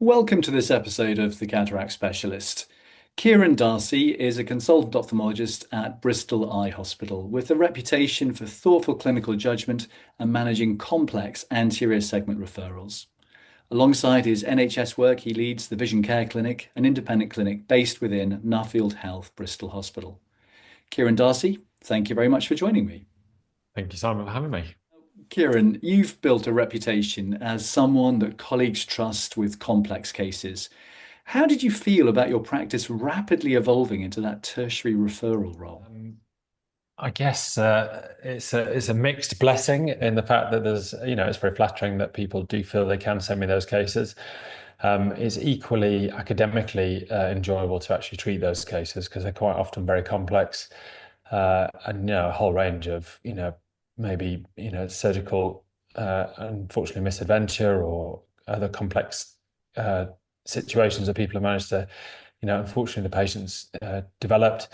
Welcome to this episode of The Cataract Specialist. Kieren Darcy is a consultant ophthalmologist at Bristol Eye Hospital with a reputation for thoughtful clinical judgment and managing complex anterior segment referrals. Alongside his NHS work, he leads the Vision Care Clinic, an independent clinic based within Nuffield Health Bristol Hospital. Kieren Darcy, thank you very much for joining me. Thank you, Simon, for having me. Kieren, you've built a reputation as someone that colleagues trust with complex cases. How did you feel about your practice rapidly evolving into that tertiary referral role? Um, I guess it's a mixed blessing in the fact that it's very flattering that people do feel they can send me those cases. It's equally academically enjoyable to actually treat those cases because they're quite often very complex, and a whole range of maybe surgical unfortunately misadventure or other complex situations that people have managed to unfortunately the patients developed.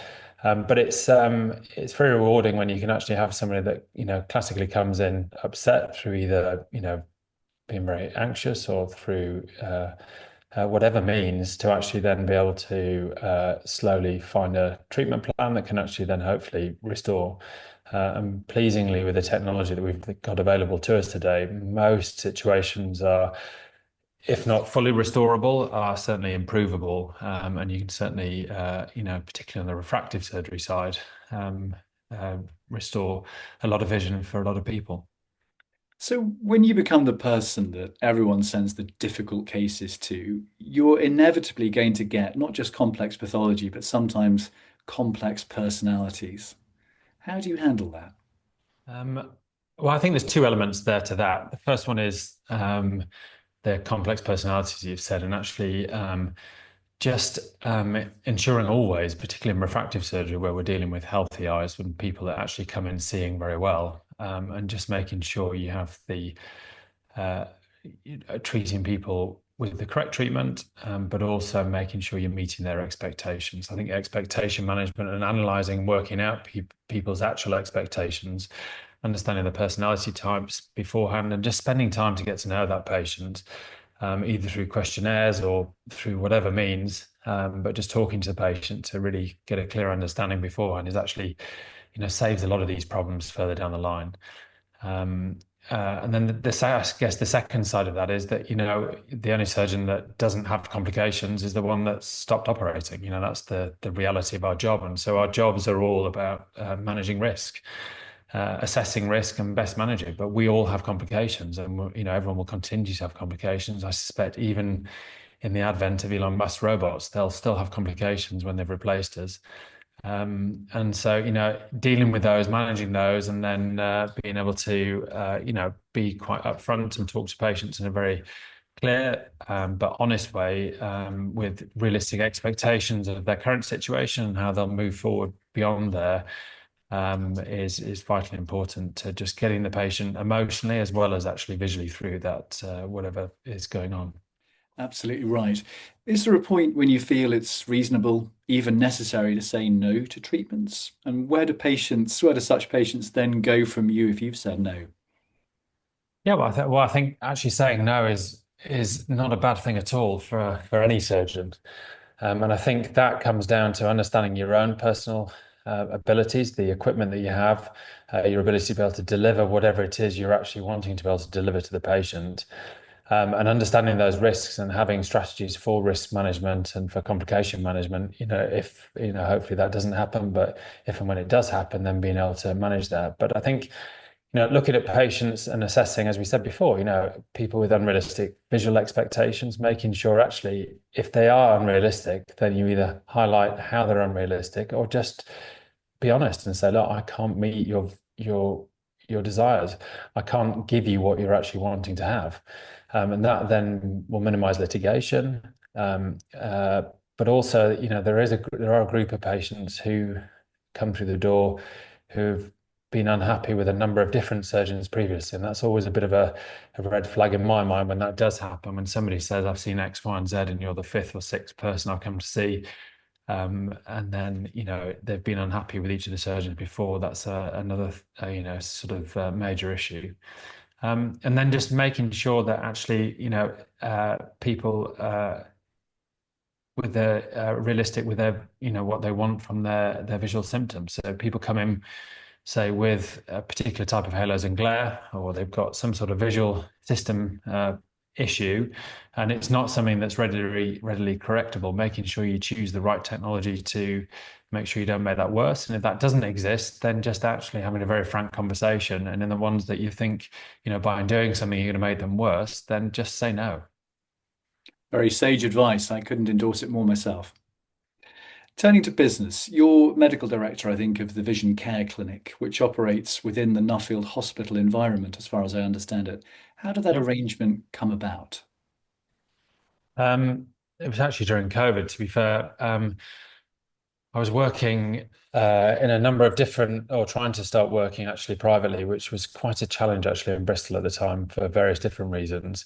But it's very rewarding when you can actually have somebody that classically comes in upset through either being very anxious or through whatever means, to actually then be able to slowly find a treatment plan that can actually then hopefully restore. And pleasingly, with the technology that we've got available to us today, most situations are, if not fully restorable, are certainly improvable. And you can certainly, particularly on the refractive surgery side, um, uh, restore a lot of vision for a lot of people. So, when you become the person that everyone sends the difficult cases to, you're inevitably going to get not just complex pathology, but sometimes complex personalities. How do you handle that? Um, well, I think there's two elements there to that. The first one is the complex personalities you've said, and actually just ensuring always, particularly in refractive surgery, where we're dealing with healthy eyes, when people that actually come in seeing very well, and just making sure you have the uh, treating people with the correct treatment, but also making sure you're meeting their expectations. I think expectation management and analyzing, working out people's actual expectations, understanding the personality types beforehand, and just spending time to get to know that patient, either through questionnaires or through whatever means. But just talking to the patient to really get a clear understanding beforehand is actually, saves a lot of these problems further down the line. Um, and then I guess the second side of that is that, the only surgeon that doesn't have complications is the one that's stopped operating. That's the reality of our job. And so our jobs are all about managing risk, assessing risk and best managing. But we all have complications, and, everyone will continue to have complications. I suspect even in the advent of Elon Musk robots, they'll still have complications when they've replaced us. And so, dealing with those, managing those, and then being able to, be quite upfront and talk to patients in a very clear but honest way, with realistic expectations of their current situation and how they'll move forward beyond there, is vitally important to just getting the patient emotionally as well as actually visually through that, whatever is going on. Absolutely right. Is there a point when you feel it's reasonable, even necessary, to say no to treatments? And where do such patients then go from you if you've said no? Yeah, I think actually saying no is not a bad thing at all for any surgeon. And I think that comes down to understanding your own personal abilities, the equipment that you have, your ability to be able to deliver whatever it is you're actually wanting to be able to deliver to the patient, and understanding those risks and having strategies for risk management and for complication management. If hopefully that doesn't happen, but if and when it does happen, then being able to manage that. But I think looking at patients and assessing, as we said before, people with unrealistic visual expectations, making sure actually if they are unrealistic, then you either highlight how they're unrealistic or just be honest and say, look, I can't meet your desires. I can't give you what you're actually wanting to have. And that then will minimize litigation. But also, there are a group of patients who come through the door who've been unhappy with a number of different surgeons previously. And that's always a bit of a red flag in my mind when that does happen. When somebody says, I've seen X, Y, and Z, and you're the fifth or sixth person I've come to see. And then, they've been unhappy with each of the surgeons before. That's another, sort of major issue. And then just making sure that actually, people with their realistic with their, what they want from their visual symptoms. So people come in, say, with a particular type of halos and glare, or they've got some sort of visual system issue, and it's not something that's readily correctable. Making sure you choose the right technology to make sure you don't make that worse. And if that doesn't exist, then just actually having a very frank conversation. And in the ones that you think, by doing something you're going to make them worse, then just say no. Very sage advice. I couldn't endorse it more myself. Turning to business, you're medical director, I think, of the Vision Care Clinic, which operates within the Nuffield Hospital environment, as far as I understand it. How did that Yep. arrangement come about? It was actually during COVID, to be fair. I was working in a number of different, or trying to start working actually privately, which was quite a challenge actually in Bristol at the time for various different reasons.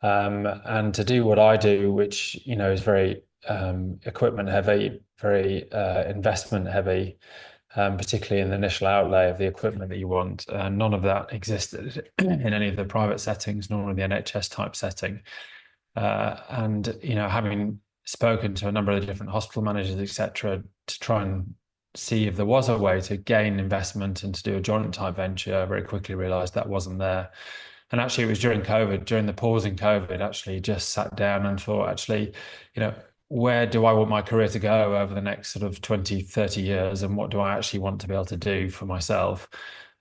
And to do what I do, which is very equipment heavy, very investment heavy, particularly in the initial outlay of the equipment that you want. None of that existed in any of the private settings, nor in the NHS type setting. And having spoken to a number of the different hospital managers, etc., to try and see if there was a way to gain investment and to do a joint type venture, I very quickly realised that wasn't there. And actually, it was during COVID, during the pause in COVID, actually just sat down and thought, actually, where do I want my career to go over the next sort of 20, 30 years? And what do I actually want to be able to do for myself?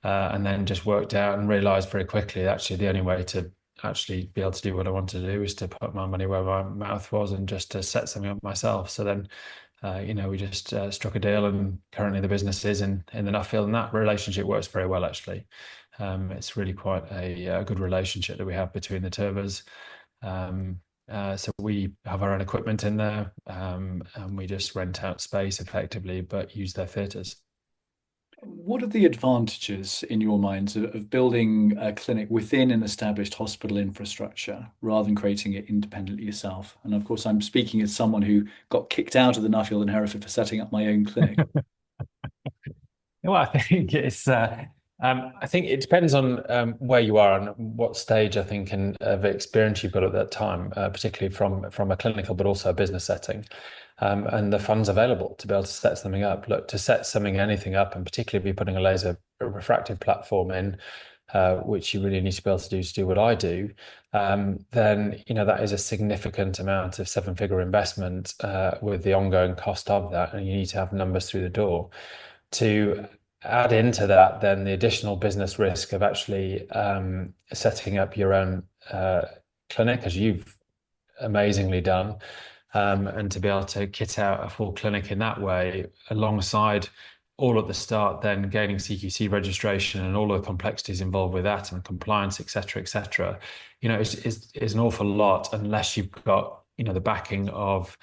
And then just worked out and realized very quickly, actually, the only way to actually be able to do what I wanted to do is to put my money where my mouth was and just to set something up myself. So then, we just struck a deal, and currently the business is in the Nuffield, and that relationship works very well, actually. It's really quite a good relationship that we have between the two of us. So we have our own equipment in there, and we just rent out space effectively, but use their theatres. What are the advantages, in your minds, of building a clinic within an established hospital infrastructure rather than creating it independently yourself? And of course, I'm speaking as someone who got kicked out of the Nuffield and Hereford for setting up my own clinic. Well, I think I think it depends on where you are and what stage I think and of experience you've got at that time, particularly from a clinical but also a business setting, and the funds available to be able to set something up. Look, to set anything up, and particularly if you're putting a refractive platform in, which you really need to be able to do what I do, then that is a significant amount of seven-figure investment with the ongoing cost of that, and you need to have numbers through the door. To add into that, then the additional business risk of actually setting up your own clinic, as you've amazingly done, and to be able to kit out a full clinic in that way, alongside all at the start, then gaining CQC registration and all of the complexities involved with that and compliance, etc., etc. Is an awful lot unless you've got the backing of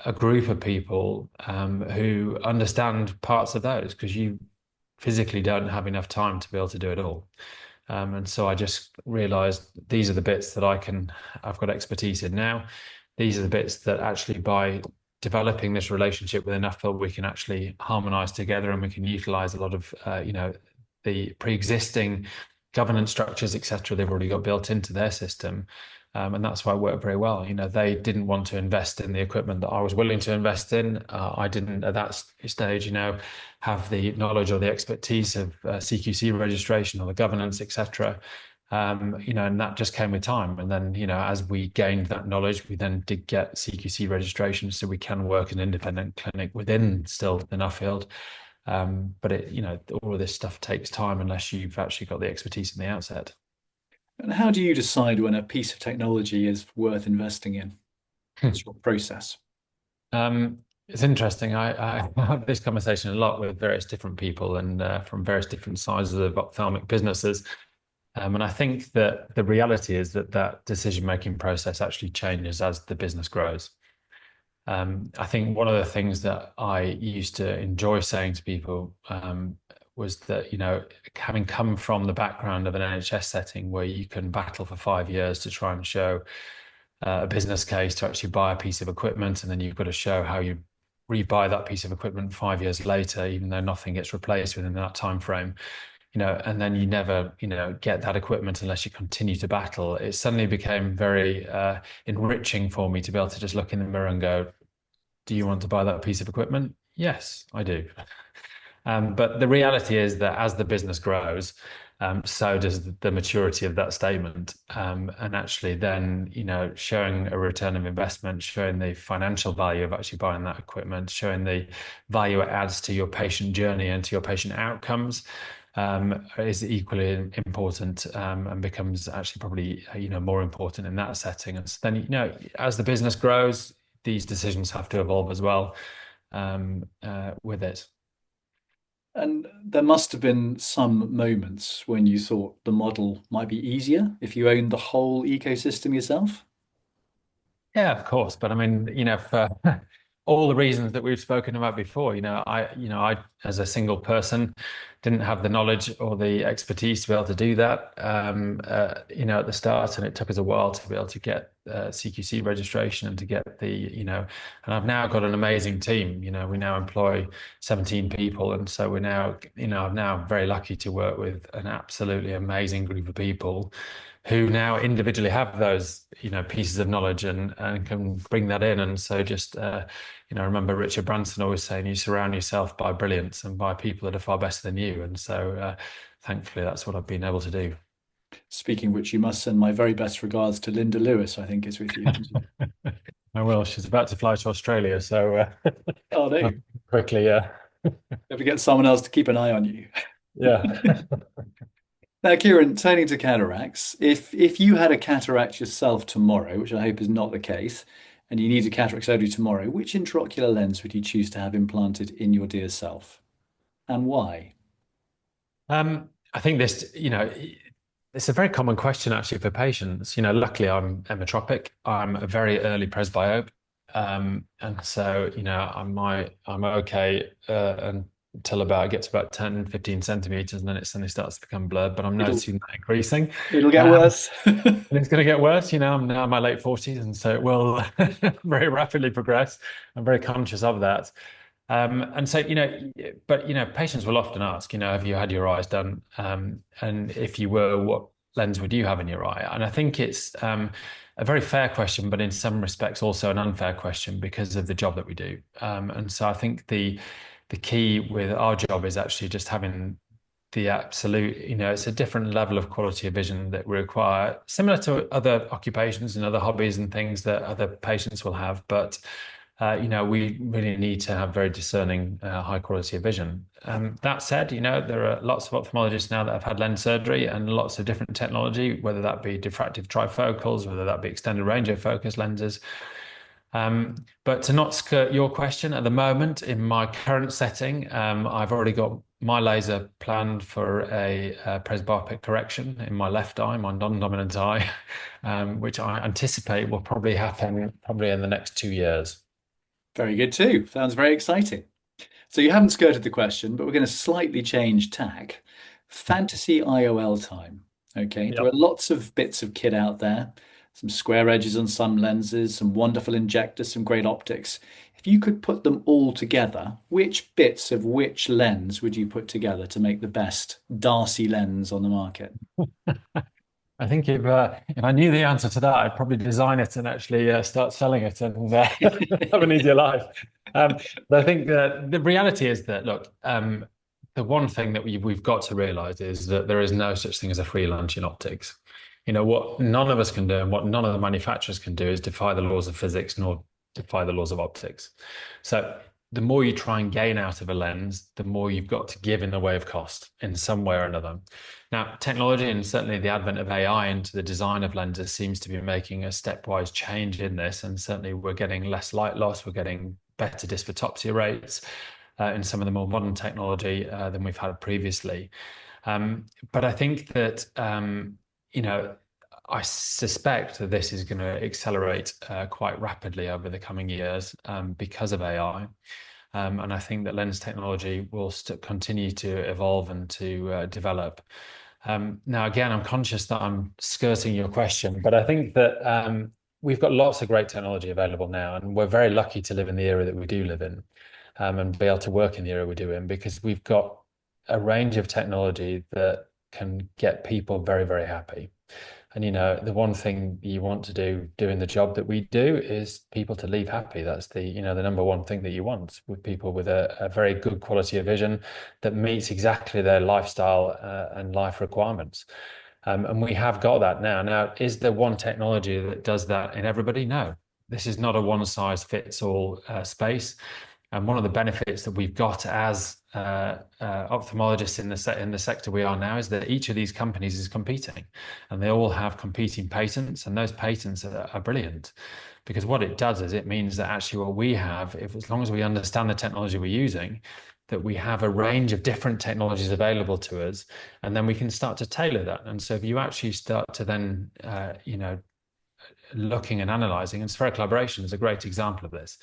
a group of people who understand parts of those, because you physically don't have enough time to be able to do it all. And so I just realized these are the bits that I've got expertise in now. These are the bits that actually, by developing this relationship with enough people, we can actually harmonize together, and we can utilize a lot of, the pre-existing governance structures, etc. they've already got built into their system. And that's why it worked very well. They didn't want to invest in the equipment that I was willing to invest in. I didn't at that stage, have the knowledge or the expertise of CQC registration or the governance, etc. And that just came with time. And then, as we gained that knowledge, we then did get CQC registration, so we can work an independent clinic within still the Nuffield. But all of this stuff takes time unless you've actually got the expertise in the outset. And how do you decide when a piece of technology is worth investing in? What's your process? It's interesting. I have this conversation a lot with various different people and from various different sizes of ophthalmic businesses. And I think that the reality is that decision-making process actually changes as the business grows. I think one of the things that I used to enjoy saying to people was that, having come from the background of an NHS setting where you can battle for 5 years to try and show a business case to actually buy a piece of equipment, and then you've got to show how you rebuy that piece of equipment 5 years later, even though nothing gets replaced within that time frame. and then you never, get that equipment unless you continue to battle. It suddenly became very enriching for me to be able to just look in the mirror and go, do you want to buy that piece of equipment? Yes, I do. But the reality is that as the business grows, so does the maturity of that statement. And actually, then, showing a return of investment, showing the financial value of actually buying that equipment, showing the value it adds to your patient journey and to your patient outcomes, is equally important, and becomes actually probably, more important in that setting. And so then, as the business grows, these decisions have to evolve as well, with it. And there must have been some moments when you thought the model might be easier if you owned the whole ecosystem yourself. Yeah, of course. But I mean, for all the reasons that we've spoken about before, I, as a single person, didn't have the knowledge or the expertise to be able to do that, at the start. And it took us a while to be able to get CQC registration and to get and I've now got an amazing team. We now employ 17 people. And so we're now, I'm now very lucky to work with an absolutely amazing group of people who now individually have those, pieces of knowledge and can bring that in. And so just, I remember Richard Branson always saying, you surround yourself by brilliance and by people that are far better than you. And so, thankfully, that's what I've been able to do. Speaking of which, you must send my very best regards to Linda Lewis, I think is with you. I will. She's about to fly to Australia, so Oh no, quickly, yeah, never get someone else to keep an eye on you. yeah. Now, Kieren, turning to cataracts, if you had a cataract yourself tomorrow, which I hope is not the case, and you need a cataract surgery tomorrow, which intraocular lens would you choose to have implanted in your dear self, and why? I think this, it's a very common question actually for patients. Luckily I'm emetropic. I'm a very early presbyope. And so, I'm okay until about, it gets about 10, 15 centimeters, and then it suddenly starts to become blurred, but I'm It'll noticing that increasing. it'll get Um, worse. and it's going to get worse. I'm now in my late 40s, and so it will very rapidly progress. I'm very conscious of that. And so, but, patients will often ask, have you had your eyes done? And if you were, what lens would you have in your eye? And I think it's a very fair question, but in some respects also an unfair question because of the job that we do. And so I think the key with our job is actually just having the absolute, it's a different level of quality of vision that we require, similar to other occupations and other hobbies and things that other patients will have. But we really need to have very discerning, high quality of vision. That said, there are lots of ophthalmologists now that have had lens surgery and lots of different technology, whether that be diffractive trifocals, whether that be extended range of focus lenses. But to not skirt your question at the moment, in my current setting, I've already got my laser planned for a presbyopic correction in my left eye, my non-dominant eye, which I anticipate will probably happen probably in the next 2 years. Very good too. Sounds very exciting. So you haven't skirted the question, but we're going to slightly change tack. Fantasy IOL time. Okay, there are Yep. lots of bits of kit out there, some square edges on some lenses, some wonderful injectors, some great optics. If you could put them all together, which bits of which lens would you put together to make the best Darcy lens on the market? I think if I knew the answer to that, I'd probably design it and actually start selling it and have an easier life. But I think that the reality is that, look, the one thing that we've got to realize is that there is no such thing as a free lunch in optics. What none of us can do and what none of the manufacturers can do is defy the laws of physics nor defy the laws of optics. So the more you try and gain out of a lens, the more you've got to give in the way of cost in some way or another. Now, technology and certainly the advent of AI into the design of lenses seems to be making a stepwise change in this. And certainly we're getting less light loss, we're getting better dysphotopsia rates in some of the more modern technology than we've had previously. But I think that, I suspect that this is going to accelerate quite rapidly over the coming years because of AI. And I think that lens technology will continue to evolve and to develop. Now, again, I'm conscious that I'm skirting your question, but I think that we've got lots of great technology available now, and we're very lucky to live in the era that we do live in, and be able to work in the era we do in because we've got a range of technology that can get people very, very happy. And the one thing you want to do doing the job that we do is people to leave happy. That's the number one thing that you want with people with a very good quality of vision that meets exactly their lifestyle and life requirements. And we have got that now. Now, is there one technology that does that in everybody? No. This is not a one size fits all space. And one of the benefits that we've got as ophthalmologists in the sector we are now is that each of these companies is competing, and they all have competing patents, and those patents are brilliant, because what it does is it means that actually what we have, if as long as we understand the technology we're using, that we have a range of different technologies available to us, and then we can start to tailor that. And so if you actually start to then looking and analyzing, and spherical aberration is a great example of this.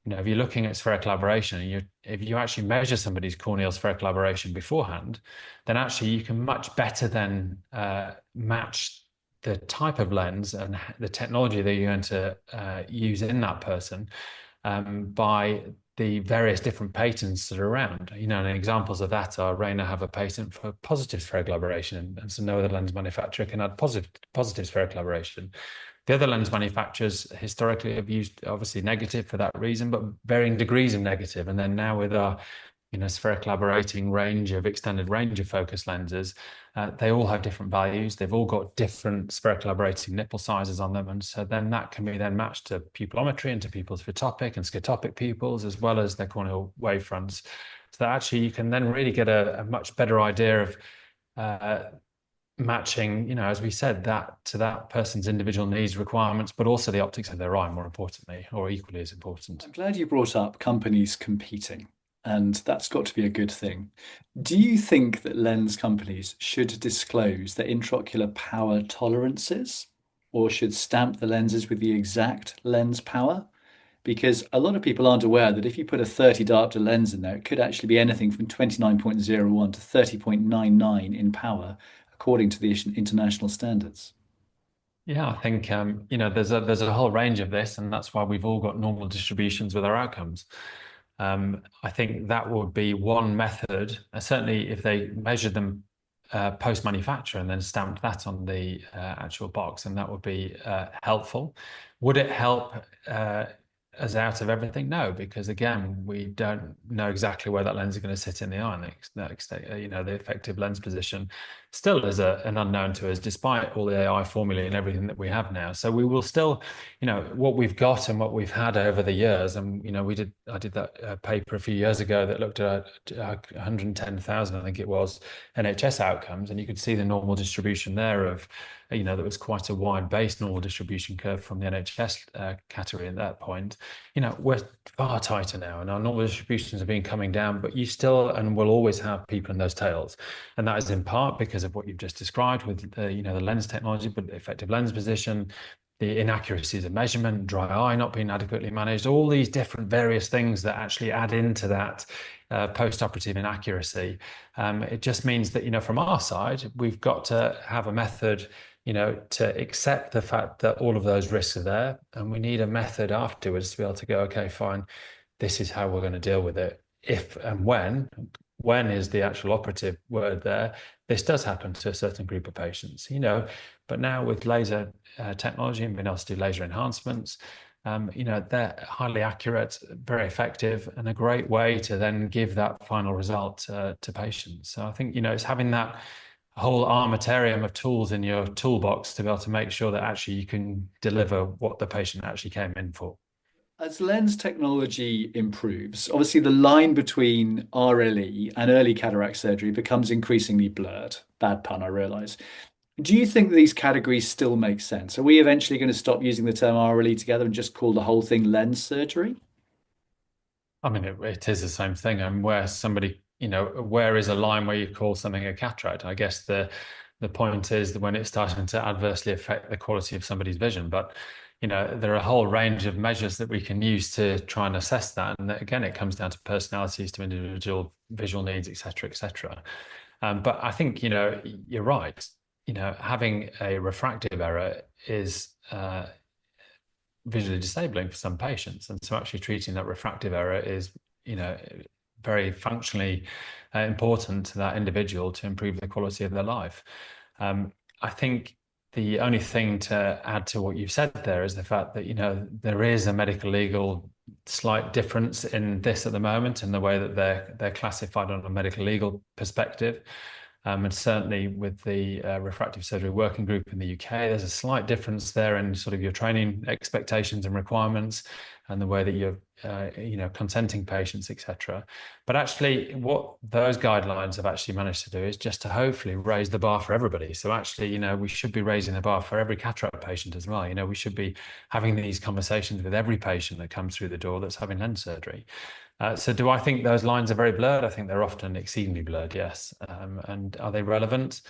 If you're looking at spherical aberration, and if you actually measure somebody's corneal spherical aberration beforehand, then actually you can much better then match the type of lens and the technology that you're going to use in that person by the various different patents that are around. And examples of that are Rayner have a patent for positive spherical aberration, and so no other lens manufacturer can add positive spherical aberration. The other lens manufacturers historically have used obviously negative for that reason, but varying degrees of negative. And then now with our spherical aberrating range of extended range of focus lenses, they all have different values. They've all got different spherical aberrating nipple sizes on them. And so then that can be then matched to pupillometry and to people's photopic and scotopic pupils, as well as their corneal wavefronts. So that actually you can then really get a much better idea of matching, as we said, that to that person's individual needs, requirements, but also the optics of their eye, more importantly, or equally as important. I'm glad you brought up companies competing, and that's got to be a good thing. Do you think that lens companies should disclose their intraocular power tolerances or should stamp the lenses with the exact lens power? Because a lot of people aren't aware that if you put a 30 diopter lens in there, it could actually be anything from 29.01 to 30.99 in power, according to the international standards. Yeah, I think there's a whole range of this, and that's why we've all got normal distributions with our outcomes. I think that would be one method. Certainly, if they measured them post-manufacture and then stamped that on the actual box, and that would be helpful. Would it help us out of everything? No, because again, we don't know exactly where that lens is going to sit in the eye, and the effective lens position still is an unknown to us, despite all the AI formulae and everything that we have now. So we will still, what we've got and what we've had over the years, and I did that paper a few years ago that looked at 110,000, I think it was, NHS outcomes, and you could see the normal distribution there of, there was quite a wide-based normal distribution curve from the NHS category at that point. We're far tighter now, and our normal distributions have been coming down, but you still and will always have people in those tails, and that is in part because of what you've just described with the lens technology, but the effective lens position, the inaccuracies of measurement, dry eye not being adequately managed, all these different various things that actually add into that post-operative inaccuracy. It just means that, from our side, we've got to have a method, to accept the fact that all of those risks are there. And we need a method afterwards to be able to go, okay, fine, this is how we're going to deal with it. If and when is the actual operative word there, this does happen to a certain group of patients, but now with laser technology and being able to do laser enhancements, they're highly accurate, very effective, and a great way to then give that final result to patients. So I think, it's having that whole armamentarium of tools in your toolbox to be able to make sure that actually you can deliver what the patient actually came in for. As lens technology improves, obviously the line between RLE and early cataract surgery becomes increasingly blurred. Bad pun, I realise. Do you think that these categories still make sense? Are we eventually going to stop using the term RLE together and just call the whole thing lens surgery? I mean, it is the same thing. And where somebody, where is a line where you call something a cataract? I guess the point is that when it's starting to adversely affect the quality of somebody's vision. But, there are a whole range of measures that we can use to try and assess that. And again, it comes down to personalities, to individual visual needs, et cetera, et cetera. But I think, you're right. Having a refractive error is visually disabling for some patients. And so actually treating that refractive error is, very functionally important to that individual to improve the quality of their life. I think the only thing to add to what you've said there is the fact that, there is a medical legal slight difference in this at the moment in the way that they're classified on a medical legal perspective. And certainly with the refractive surgery working group in the UK, there's a slight difference there in sort of your training expectations and requirements and the way that you're, consenting patients, etc. But actually, what those guidelines have actually managed to do is just to hopefully raise the bar for everybody. So actually, we should be raising the bar for every cataract patient as well. We should be having these conversations with every patient that comes through the door that's having lens surgery. So do I think those lines are very blurred? I think they're often exceedingly blurred, yes. And are they relevant?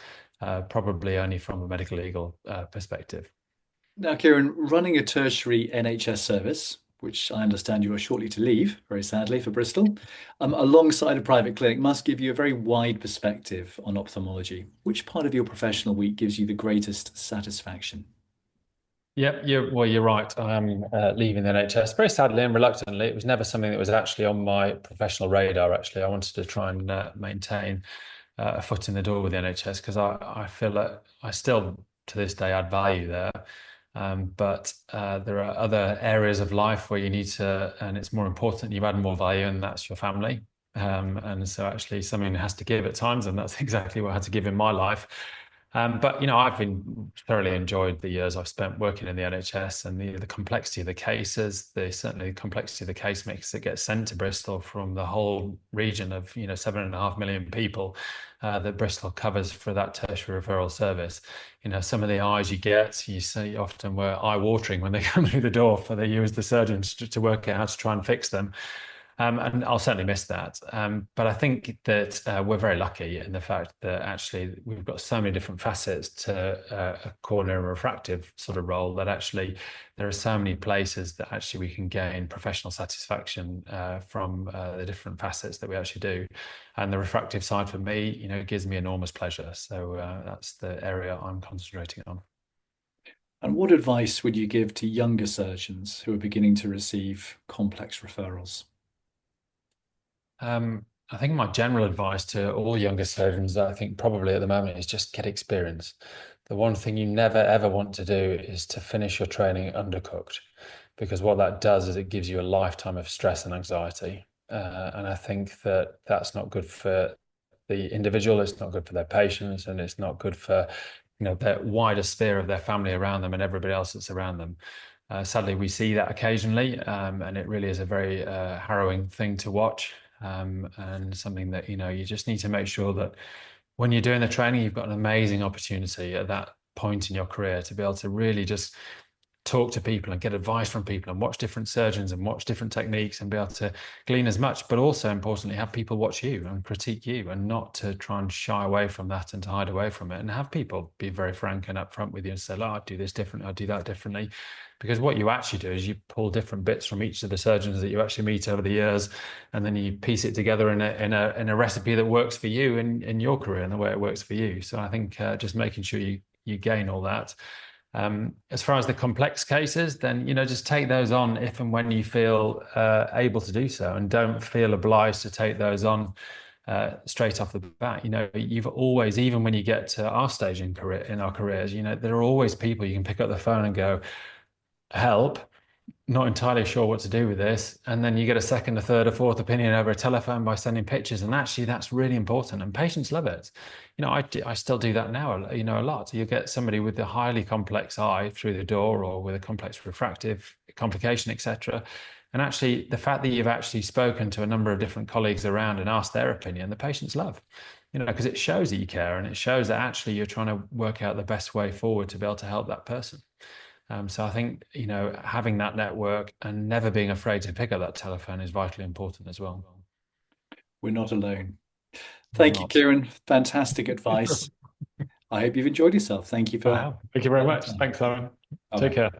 Probably only from a medical legal perspective. Now, Kieren, running a tertiary NHS service, which I understand you are shortly to leave, very sadly, for Bristol, alongside a private clinic must give you a very wide perspective on ophthalmology. Which part of your professional week gives you the greatest satisfaction? Yep, you're right. I'm leaving the NHS very sadly and reluctantly. It was never something that was actually on my professional radar. Actually, I wanted to try and maintain a foot in the door with the NHS because I feel that I still to this day add value there. But there are other areas of life where you need to, and it's more important you add more value, and that's your family. And so actually something has to give at times, and that's exactly what I had to give in my life. But I've been thoroughly enjoyed the years I've spent working in the NHS and the complexity of the cases. Certainly the complexity of the case mix that gets sent to Bristol from the whole region of 7.5 million people that Bristol covers for that tertiary referral service. Some of the eyes you get, you see often were eye-watering when they come through the door for you as the surgeons to work out how to try and fix them. And I'll certainly miss that. But I think that we're very lucky in the fact that actually we've got so many different facets to a corneal and refractive sort of role that actually there are so many places that actually we can gain professional satisfaction from the different facets that we actually do. And the refractive side for me, gives me enormous pleasure. So that's the area I'm concentrating on. And what advice would you give to younger surgeons who are beginning to receive complex referrals? I think my general advice to all younger surgeons, I think probably at the moment, is just get experience. The one thing you never ever want to do is to finish your training undercooked, because what that does is it gives you a lifetime of stress and anxiety. And I think that that's not good for the individual, it's not good for their patients, and it's not good for the wider sphere of their family around them and everybody else that's around them. Sadly, we see that occasionally, and it really is a very harrowing thing to watch, and something that you just need to make sure that when you're doing the training, you've got an amazing opportunity at that point in your career to be able to really just talk to people and get advice from people and watch different surgeons and watch different techniques and be able to glean as much, but also importantly, have people watch you and critique you and not to try and shy away from that and to hide away from it, and have people be very frank and upfront with you and say, oh, I'd do this differently, I'd do that differently. Because what you actually do is you pull different bits from each of the surgeons that you actually meet over the years, and then you piece it together in a recipe that works for you in your career and the way it works for you. So I think just making sure you gain all that. As far as the complex cases, then just take those on if and when you feel able to do so, and don't feel obliged to take those on straight off the bat. You've always, even when you get to our stage in our careers, there are always people you can pick up the phone and go, help, not entirely sure what to do with this, and then you get a second, a third, a fourth opinion over a telephone by sending pictures, and actually that's really important, and patients love it. I still do that now, a lot. You get somebody with a highly complex eye through the door, or with a complex refractive complication, etc. And actually, the fact that you've actually spoken to a number of different colleagues around and asked their opinion, the patients love, because it shows that you care, and it shows that actually you're trying to work out the best way forward to be able to help that person. So I think, having that network and never being afraid to pick up that telephone is vitally important as well. We're not alone. We're Thank you, not. Kieren. Fantastic advice. I hope you've enjoyed yourself. Thank you for Wow. Thank you very taking the much. time. Thanks, Simon. Bye Take bye. care.